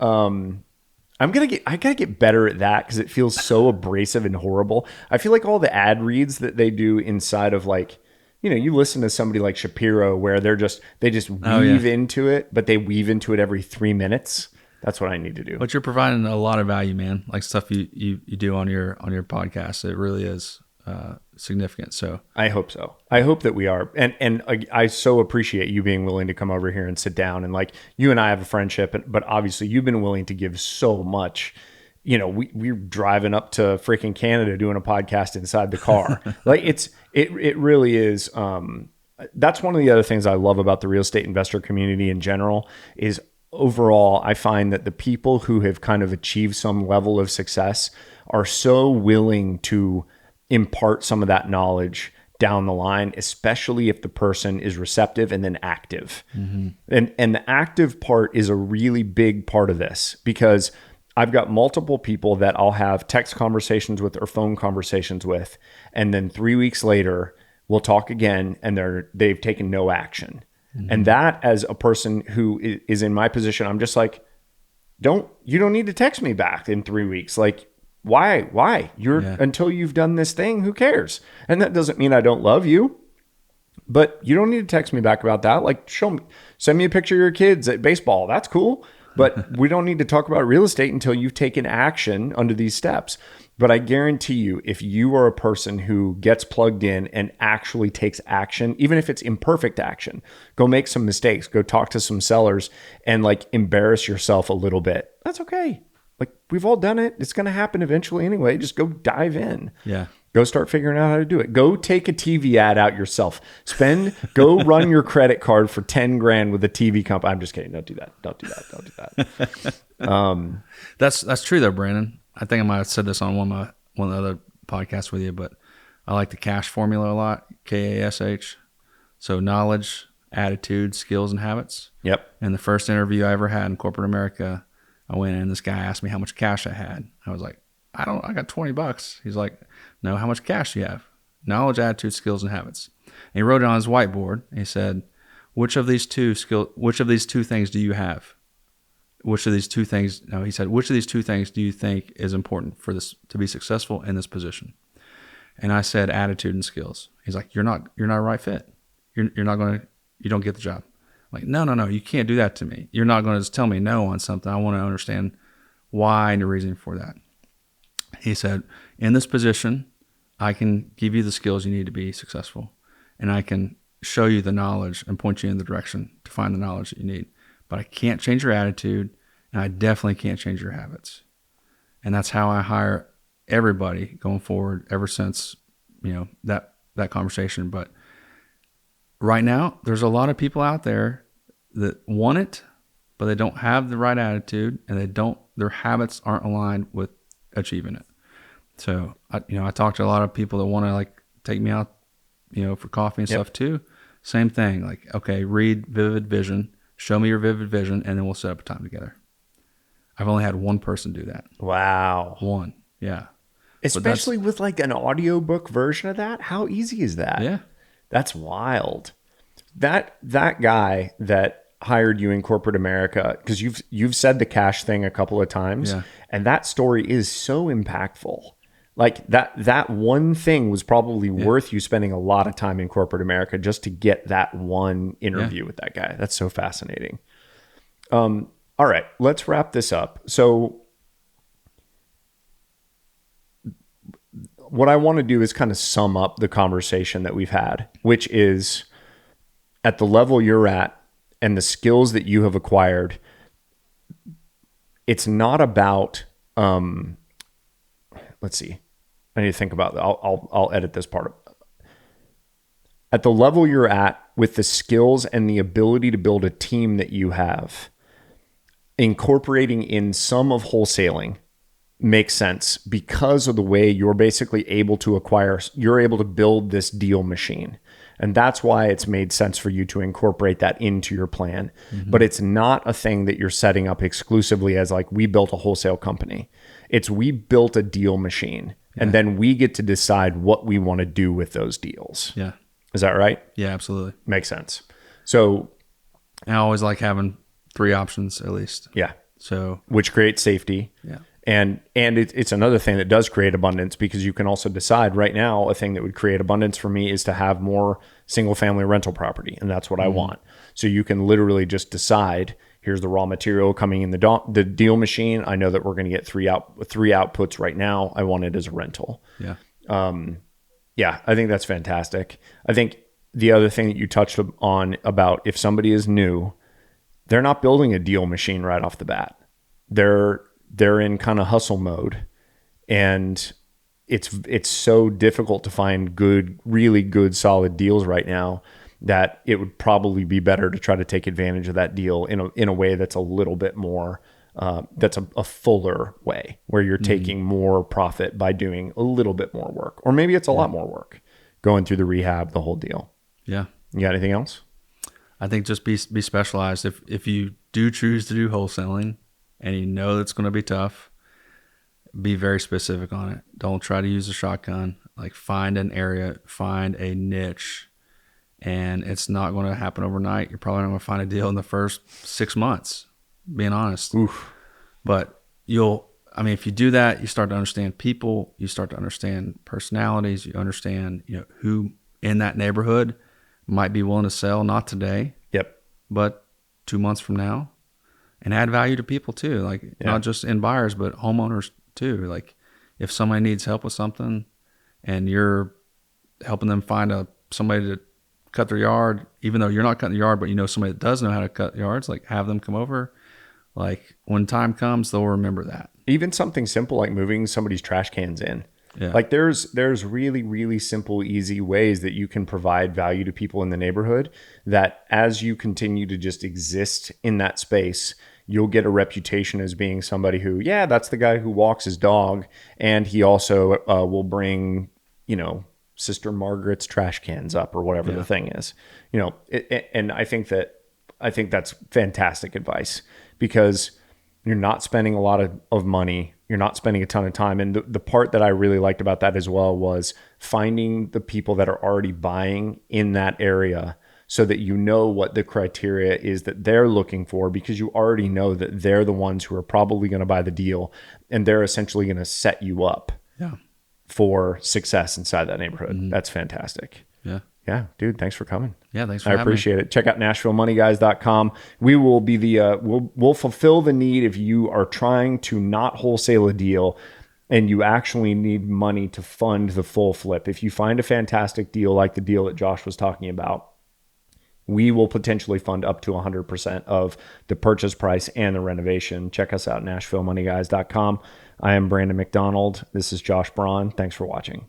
I gotta get better at that because it feels so abrasive and horrible. I feel like all the ad reads that they do inside of like, you listen to somebody like Shapiro where they just weave into it, but they weave into it every 3 minutes. That's what I need to do. But you're providing a lot of value, man. Like stuff you do on your podcast. It really is significant. So I hope so. I hope that we are. And I so appreciate you being willing to come over here and sit down. And like you and I have a friendship, but obviously you've been willing to give so much. We're driving up to freaking Canada doing a podcast inside the car. Like it really is. That's one of the other things I love about the real estate investor community in general is overall, I find that the people who have kind of achieved some level of success are so willing to impart some of that knowledge down the line, especially if the person is receptive and then active. And the active part is a really big part of this, because I've got multiple people that I'll have text conversations with or phone conversations with, and then 3 weeks later we'll talk again and they've taken no action. And that, as a person who is in my position, I'm just like, you don't need to text me back in 3 weeks. Like, why? Until you've done this thing, who cares? And that doesn't mean I don't love you, but you don't need to text me back about that. Like, send me a picture of your kids at baseball. That's cool. But we don't need to talk about real estate until you've taken action under these steps. But I guarantee you, if you are a person who gets plugged in and actually takes action, even if it's imperfect action, go make some mistakes, go talk to some sellers and like embarrass yourself a little bit. That's okay. Like, we've all done it. It's going to happen eventually anyway. Just go dive in. Yeah. Go start figuring out how to do it. Go take a TV ad out yourself. Go run your credit card for 10 grand with a TV company. I'm just kidding. Don't do that. Don't do that. That's true though, Brandon. I think I might have said this on one of the other podcasts with you, but I like the CASH formula a lot. KASH. So knowledge, attitude, skills, and habits. Yep. And the first interview I ever had in corporate America, I went in and this guy asked me how much cash I had. I was like, I got $20. He's like, no, how much cash do you have? Knowledge, attitude, skills, and habits. And he wrote it on his whiteboard. And he said, which of these two things do you have? Which of these two things do you think is important for this to be successful in this position? And I said, attitude and skills. He's like, you're not a right fit. You don't get the job. I'm like, no, you can't do that to me. You're not going to just tell me no on something. I want to understand why and the reason for that. He said, in this position, I can give you the skills you need to be successful, and I can show you the knowledge and point you in the direction to find the knowledge that you need. But I can't change your attitude, and I definitely can't change your habits. And that's how I hire everybody going forward ever since, that conversation. But right now, there's a lot of people out there that want it, but they don't have the right attitude, and their habits aren't aligned with achieving it. So I talk to a lot of people that want to like take me out, for coffee and stuff too. Same thing. Like, okay, read Vivid Vision, show me your vivid vision, and then we'll set up a time together. I've only had one person do that. Wow. One. Yeah. Especially with like an audiobook version of that. How easy is that? Yeah. That's wild. That guy that hired you in corporate America, because you've said the cash thing a couple of times, and that story is so impactful. Like that one thing was probably worth you spending a lot of time in corporate America just to get that one interview with that guy. That's so fascinating. All right, let's wrap this up. So what I want to do is kind of sum up the conversation that we've had, which is at the level you're at and the skills that you have acquired, it's not about, let's see. I need to think about that. I'll edit this part. At the level you're at with the skills and the ability to build a team that you have, incorporating in some of wholesaling makes sense because of the way you're basically able to you're able to build this deal machine. And that's why it's made sense for you to incorporate that into your plan. Mm-hmm. But it's not a thing that you're setting up exclusively as like, we built a wholesale company. It's we built a deal machine. And then we get to decide what we want to do with those deals. Yeah. Is that right? Yeah, absolutely. Makes sense. So I always like having 3 options at least. Yeah. So which creates safety. Yeah. And it's another thing that does create abundance, because you can also decide right now, a thing that would create abundance for me is to have more single family rental property. And that's what I want. So you can literally just decide, here's the raw material coming in the deal machine. I know that we're going to get three outputs right now. I want it as a rental. Yeah. Yeah, I think that's fantastic. I think the other thing that you touched on about if somebody is new, they're not building a deal machine right off the bat. They're in kind of hustle mode, and it's so difficult to find really good, solid deals right now that it would probably be better to try to take advantage of that deal in a way that's a little bit more, that's a fuller way, where you're taking more profit by doing a little bit more work, or maybe it's a lot more work. going through the rehab, the whole deal. Yeah. You got anything else? I think just be specialized. If you do choose to do wholesaling and you know it's going to be tough, be very specific on it. Don't try to use a shotgun. Like, find an area, find a niche, and it's not going to happen overnight. You're probably not going to find a deal in the first 6 months, being honest. Oof. But if you do that, you start to understand people, you start to understand personalities, you understand, who in that neighborhood might be willing to sell, not today, Yep. but 2 months from now, and add value to people too. Like, not just in buyers, but homeowners too. Like, if somebody needs help with something and you're helping them find somebody to cut their yard, even though you're not cutting the yard, but somebody that does know how to cut yards, like, have them come over. Like, when time comes, they'll remember that. Even something simple like moving somebody's trash cans in. Yeah. Like, there's really, really simple, easy ways that you can provide value to people in the neighborhood that, as you continue to just exist in that space, you'll get a reputation as being somebody who, that's the guy who walks his dog. And he also will bring, Sister Margaret's trash cans up, or whatever the thing is, and I think that's fantastic advice, because you're not spending a lot of money. You're not spending a ton of time. And the part that I really liked about that as well was finding the people that are already buying in that area, so that you know what the criteria is that they're looking for, because you already know that they're the ones who are probably going to buy the deal, and they're essentially going to set you up for success inside that neighborhood. Mm-hmm. That's fantastic. Yeah, dude, thanks for coming. Yeah, thanks for having me. I appreciate it. Check out NashvilleMoneyGuys.com. We will be we'll fulfill the need if you are trying to not wholesale a deal and you actually need money to fund the full flip. If you find a fantastic deal like the deal that Josh was talking about, we will potentially fund up to 100% of the purchase price and the renovation. Check us out, NashvilleMoneyGuys.com. I am Brandon McDonald. This is Josh Braun. Thanks for watching.